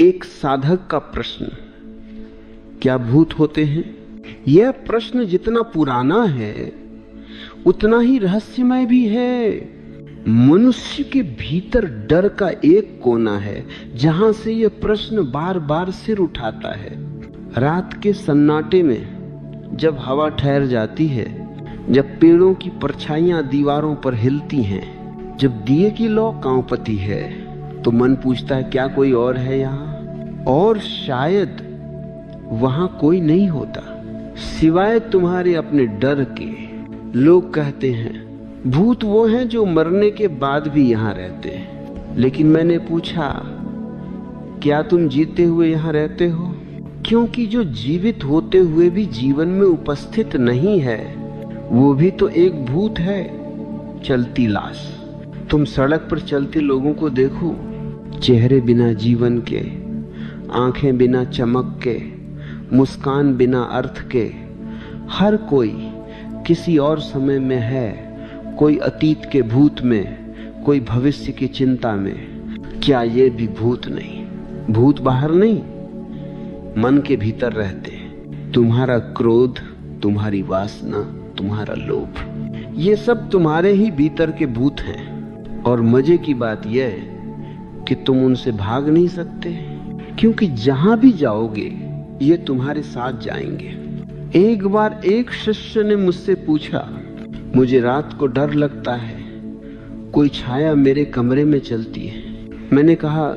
एक साधक का प्रश्न, क्या भूत होते हैं? यह प्रश्न जितना पुराना है उतना ही रहस्यमय भी है। मनुष्य के भीतर डर का एक कोना है जहां से यह प्रश्न बार बार सिर उठाता है। रात के सन्नाटे में जब हवा ठहर जाती है, जब पेड़ों की परछाइयां दीवारों पर हिलती हैं, जब दिए की लौ कांपती है, तो मन पूछता है क्या कोई और है यहाँ? और शायद वहां कोई नहीं होता सिवाय तुम्हारे अपने डर के। लोग कहते हैं भूत वो हैं जो मरने के बाद भी यहाँ रहते हैं, लेकिन मैंने पूछा क्या तुम जीते हुए यहाँ रहते हो? क्योंकि जो जीवित होते हुए भी जीवन में उपस्थित नहीं है वो भी तो एक भूत है, चलती लाश। तुम सड़क पर चलते लोगों को देखो, चेहरे बिना जीवन के, आंखें बिना चमक के, मुस्कान बिना अर्थ के। हर कोई किसी और समय में है, कोई अतीत के भूत में, कोई भविष्य की चिंता में। क्या ये भी भूत नहीं? भूत बाहर नहीं, मन के भीतर रहते हैं। तुम्हारा क्रोध, तुम्हारी वासना, तुम्हारा लोभ, ये सब तुम्हारे ही भीतर के भूत हैं। और मजे की बात यह है कि तुम उनसे भाग नहीं सकते, क्योंकि जहां भी जाओगे ये तुम्हारे साथ जाएंगे। एक बार एक शिष्य ने मुझसे पूछा, मुझे रात को डर लगता है, कोई छाया मेरे कमरे में चलती है। मैंने कहा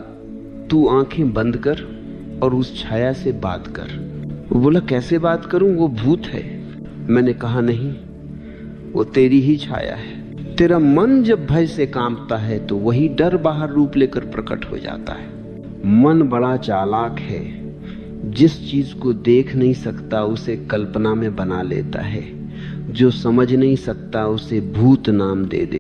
तू आंखें बंद कर और उस छाया से बात कर। वो बोला कैसे बात करूं, वो भूत है। मैंने कहा नहीं, वो तेरी ही छाया है। तेरा मन जब भय से कांपता है तो वही डर बाहर रूप लेकर प्रकट हो जाता है। मन बड़ा चालाक है, जिस चीज को देख नहीं सकता उसे कल्पना में बना लेता है, जो समझ नहीं सकता उसे भूत नाम दे